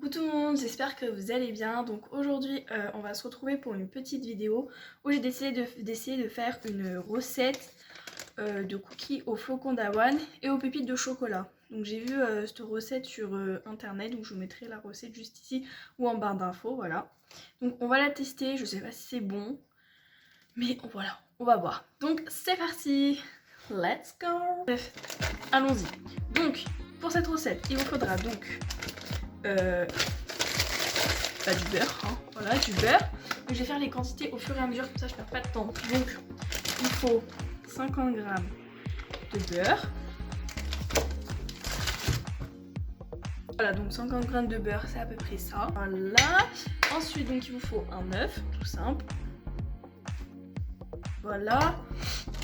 Coucou tout le monde, j'espère que vous allez bien. Donc aujourd'hui on va se retrouver pour une petite vidéo où j'ai d'essayer de faire une recette de cookies aux flocons d'avoine et aux pépites de chocolat. Donc j'ai vu cette recette sur internet, donc je vous mettrai la recette juste ici ou en barre d'infos, voilà. Donc on va la tester, je sais pas si c'est bon, mais voilà, on va voir. Donc c'est parti, let's go. Bref, allons-y. Donc pour cette recette, il vous faudra donc du beurre, hein. Voilà, du beurre. Donc, je vais faire les quantités au fur et à mesure, comme ça je perds pas de temps. Donc il faut 50 g de beurre. Voilà, donc 50 g de beurre, c'est à peu près ça. Voilà. Ensuite, donc il vous faut un œuf, tout simple. Voilà.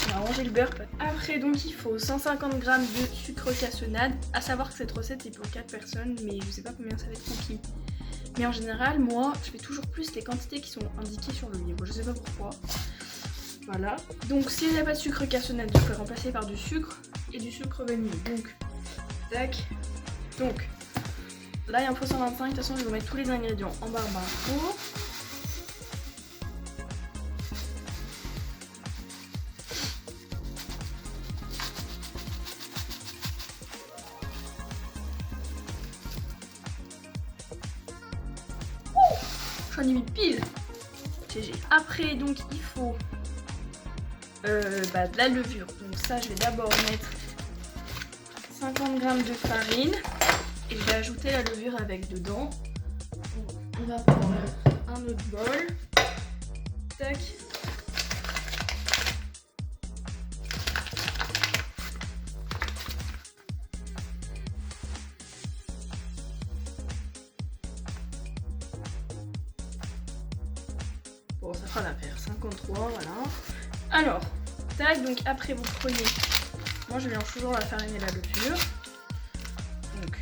On va ranger le beurre. Après, donc il faut 150 g de sucre cassonade. À savoir que cette recette c'est pour 4 personnes, mais je sais pas combien ça va être cookies. Mais en général, moi, je fais toujours plus les quantités qui sont indiquées sur le livre. Je sais pas pourquoi. Voilà. Donc, si vous n'avez pas de sucre cassonade, vous pouvez remplacer par du sucre et du sucre vanille. Donc, tac. Donc, là, il en faut 125. De toute façon, je vais vous mettre tous les ingrédients en barre d'infos. J'en ai mis pile. GG. Après, donc, il faut de la levure. Donc ça, je vais d'abord mettre 50 g de farine et je vais ajouter la levure avec dedans. On va prendre un autre bol. Tac. Bon, ça fera l'affaire. 53, voilà. Alors, tac, donc après vous prenez, moi je mélange toujours la farine et la levure. Donc,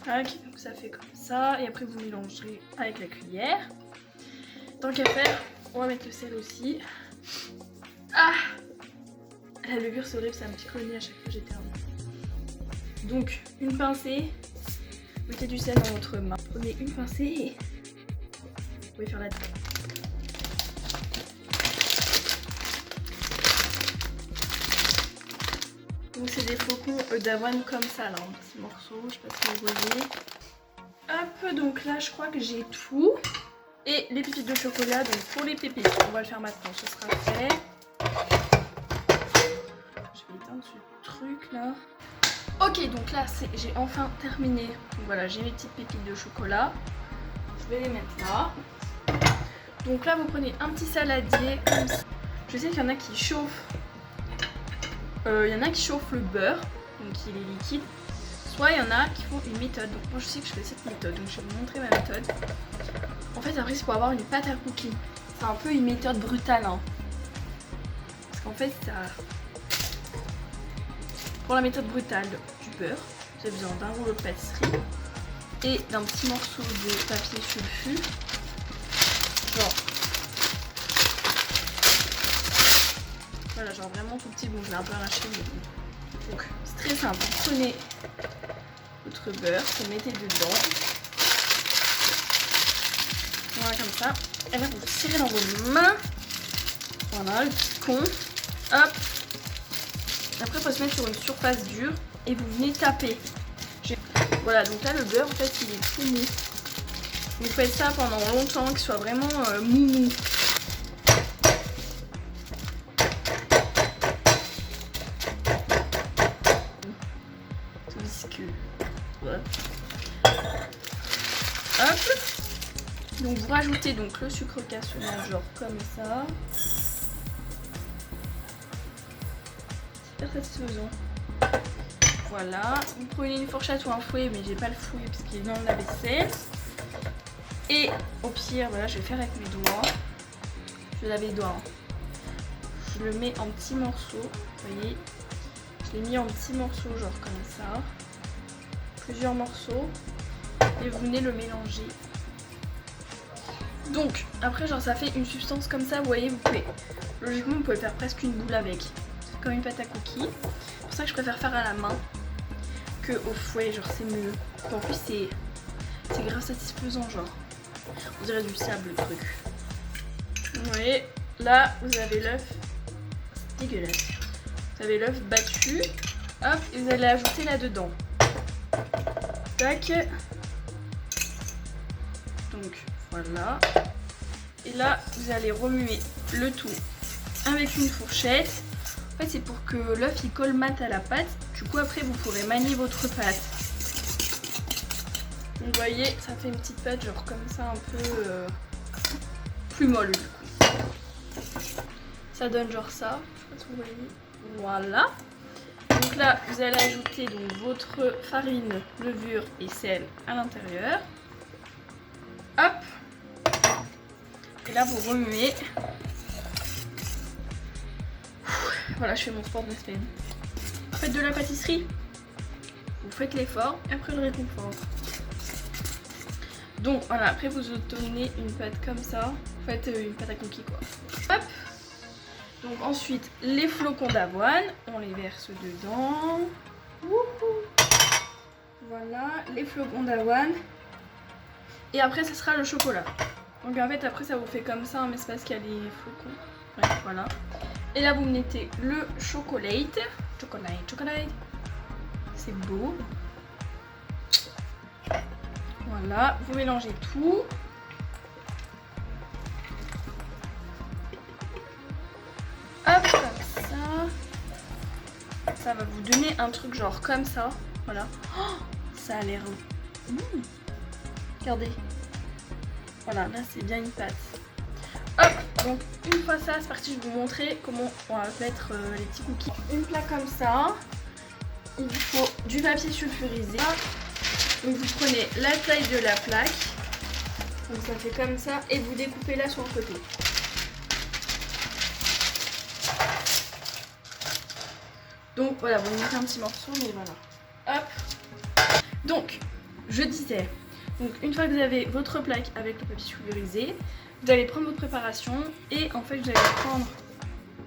tac, donc ça fait comme ça. Et après vous mélangerez avec la cuillère. Tant qu'à faire, on va mettre le sel aussi. Ah, la levure c'est horrible, ça me pique le nez à chaque fois que j'éternue. Donc, une pincée. Mettez du sel dans votre main. Prenez une pincée et vous pouvez faire la taille. Donc c'est des flocons d'avoine comme ça là, en petits morceaux, je sais pas si vous voyez. Hop, donc là je crois que j'ai tout. Et les pépites de chocolat, donc pour les pépites, on va le faire maintenant, ce sera fait. Je vais éteindre ce truc là. Ok, donc là j'ai enfin terminé. Donc voilà, j'ai mes petites pépites de chocolat. Je vais les mettre là. Donc là vous prenez un petit saladier comme ça. Je sais qu'il y en a qui chauffent. Le beurre, donc il est liquide. Soit il y en a qui font une méthode. Donc moi je sais que je fais cette méthode. Donc je vais vous montrer ma méthode. En fait après c'est pour avoir une pâte à cookies. C'est un peu une méthode brutale, hein. Parce qu'en fait ça... Pour la méthode brutale du beurre, vous avez besoin d'un rouleau de pâtisserie et d'un petit morceau de papier sulfu. Genre, voilà, genre vraiment tout petit. Bon, je l'ai un peu arraché, mais bon. Donc, c'est très simple. Vous prenez votre beurre, vous mettez dedans. Voilà, comme ça. Et là, vous tirez dans vos mains. Voilà, le petit con. Hop. Après, il faut se mettre sur une surface dure et vous venez taper. Voilà, donc là, le beurre, en fait, il est tout mou. Vous faites ça pendant longtemps, qu'il soit vraiment mou. Tout visqueux. Voilà. Hop. Donc, vous rajoutez donc le sucre cassonade, genre comme ça. Super satisfaisant. Voilà, vous prenez une fourchette ou un fouet, mais j'ai pas le fouet parce qu'il est dans la vaisselle. Et au pire, voilà, je vais faire avec mes doigts. Je vais laver les doigts. Hein. Je le mets en petits morceaux, vous voyez. Je l'ai mis en petits morceaux, genre comme ça. Plusieurs morceaux. Et vous venez le mélanger. Donc, après, genre ça fait une substance comme ça, vous voyez, logiquement, vous pouvez faire presque une boule avec. C'est comme une pâte à cookies. ça que je préfère faire à la main que au fouet, genre c'est mieux. En plus c'est grave satisfaisant, genre. On dirait du sable le truc. Vous voyez, là vous avez l'œuf. C'est dégueulasse. Vous avez l'œuf battu. Hop, et vous allez ajouter là-dedans. Tac. Donc voilà. Et là, vous allez remuer le tout avec une fourchette. En fait, c'est pour que l'œuf il colle mat à la pâte. Du coup, après, vous pourrez manier votre pâte. Donc, vous voyez, ça fait une petite pâte, genre comme ça, un peu plus molle du coup. Ça donne genre ça. Je sais pas si vous voyez. Voilà. Donc là, vous allez ajouter donc votre farine, levure et sel à l'intérieur. Hop. Et là, vous remuez. Voilà, je fais mon sport de la semaine. Vous faites de la pâtisserie, vous faites l'effort et après le réconfort. Donc voilà, après vous obtenez une pâte comme ça. Vous faites une pâte à cookies quoi. Hop. Donc ensuite, les flocons d'avoine, on les verse dedans. Wouhou. Voilà, les flocons d'avoine. Et après, ce sera le chocolat. Donc en fait, après, ça vous fait comme ça, mais c'est parce qu'il y a les flocons. Ouais, voilà. Et là, vous mettez le chocolate. Chocolate. C'est beau. Voilà, vous mélangez tout. Hop, comme ça. Ça va vous donner un truc genre comme ça. Voilà. Oh, ça a l'air... Regardez. Voilà, là c'est bien une pâte. Hop, donc une fois ça, c'est parti, je vais vous montrer comment on va mettre les petits cookies. Une plaque comme ça. Il vous faut du papier sulfurisé. Donc vous prenez la taille de la plaque. Donc ça fait comme ça. Et vous découpez là sur le côté. Donc voilà, vous mettez un petit morceau, mais voilà. Hop. Donc, je disais, donc une fois que vous avez votre plaque avec le papier sulfurisé, vous allez prendre votre préparation et en fait vous allez prendre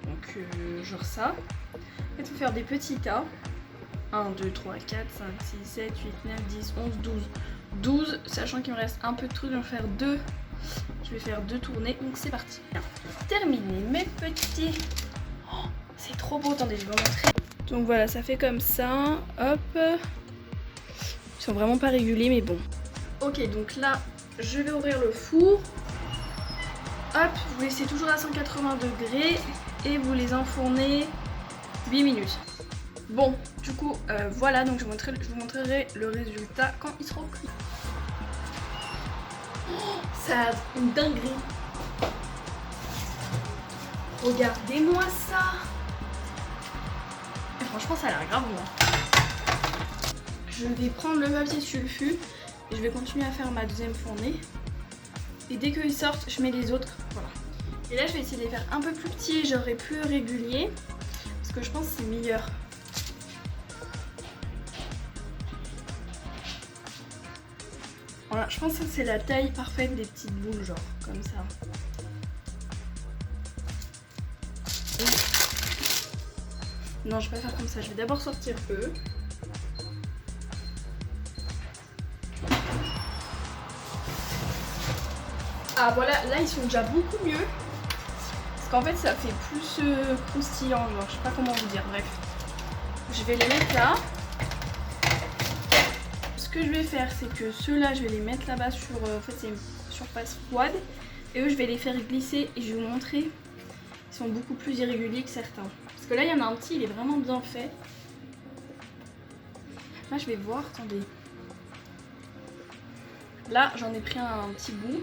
donc genre ça. En fait, il faut faire des petits tas. 1, 2, 3, 4, 5, 6, 7, 8, 9, 10, 11, 12. 12, sachant qu'il me reste un peu de trucs, je vais faire deux. Je vais faire 2 tournées, donc c'est parti. Terminé mes petits. Oh, c'est trop beau, attendez, je vais vous montrer. Donc voilà, ça fait comme ça. Hop. Ils sont vraiment pas réguliers, mais bon. Ok, donc là, je vais ouvrir le four. Hop, vous laissez toujours à 180 degrés et vous les enfournez 8 minutes. Bon, du coup, voilà, donc je vous montrerai le résultat quand ils seront cuits. Oh, ça a une dinguerie. Regardez-moi ça. Et franchement, ça a l'air grave bon. Je vais prendre le papier sulfu et je vais continuer à faire ma deuxième fournée. Et dès qu'ils sortent, je mets les autres. Voilà. Et là, je vais essayer de les faire un peu plus petits, genre et plus réguliers. Parce que je pense que c'est meilleur. Voilà, je pense que c'est la taille parfaite des petites boules, genre, comme ça. Non, je vais pas faire comme ça. Je vais d'abord sortir eux. Ah voilà, là ils sont déjà beaucoup mieux. Parce qu'en fait ça fait plus croustillant, genre je sais pas comment vous dire, bref. Je vais les mettre là. Ce que je vais faire c'est que ceux-là je vais les mettre là-bas sur, en fait c'est une surface froide. Et eux je vais les faire glisser et je vais vous montrer. Ils sont beaucoup plus irréguliers que certains. Parce que là il y en a un petit, il est vraiment bien fait. Là je vais voir, attendez. Là j'en ai pris un petit bout.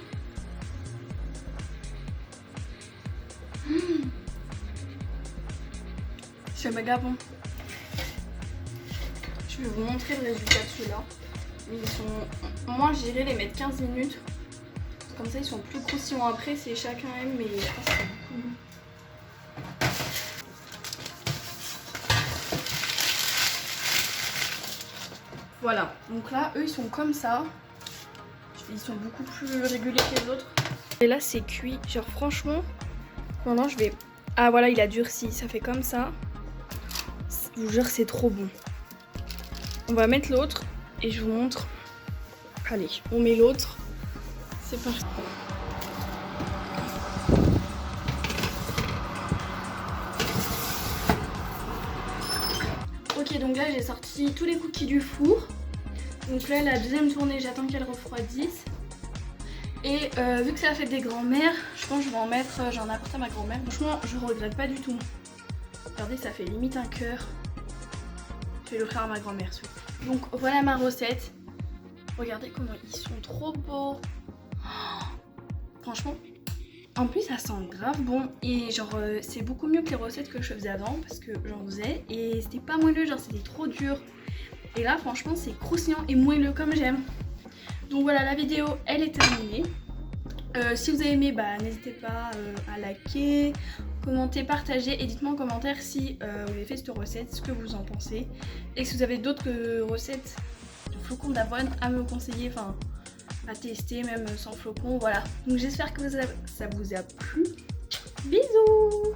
C'est méga bon. Je vais vous montrer le résultat de ceux-là. Ils sont... Moi j'irais les mettre 15 minutes. Comme ça ils sont plus croustillants après, c'est chacun aime, mais je pense que c'est beaucoup bon. Voilà, donc là eux ils sont comme ça. Ils sont beaucoup plus réguliers que les autres. Et là c'est cuit, genre franchement. Maintenant je vais... Ah voilà, il a durci, ça fait comme ça. Je vous jure, c'est trop bon. On va mettre l'autre et je vous montre. Allez, on met l'autre. C'est parti. Ok, donc là j'ai sorti tous les cookies du four. Donc là la deuxième tournée, j'attends qu'elle refroidisse. Et vu que c'est la fête des grands-mères, je pense que je vais en mettre, j'en ai apporté à ma grand-mère. Franchement, je regrette pas du tout. Regardez, ça fait limite un cœur. Je vais l'offrir à ma grand-mère. Donc voilà ma recette. Regardez comment ils sont trop beaux. Oh, franchement, en plus ça sent grave bon. Et genre c'est beaucoup mieux que les recettes que je faisais avant parce que j'en faisais. Et c'était pas moelleux, genre c'était trop dur. Et là franchement c'est croustillant et moelleux comme j'aime. Donc voilà, la vidéo elle est terminée. Si vous avez aimé, bah, n'hésitez pas à liker, commenter, partager et dites-moi en commentaire si vous avez fait cette recette, ce que vous en pensez. Et si vous avez d'autres recettes de flocons d'avoine à me conseiller, enfin à tester même sans flocons, voilà. Donc j'espère que ça vous a plu. Bisous!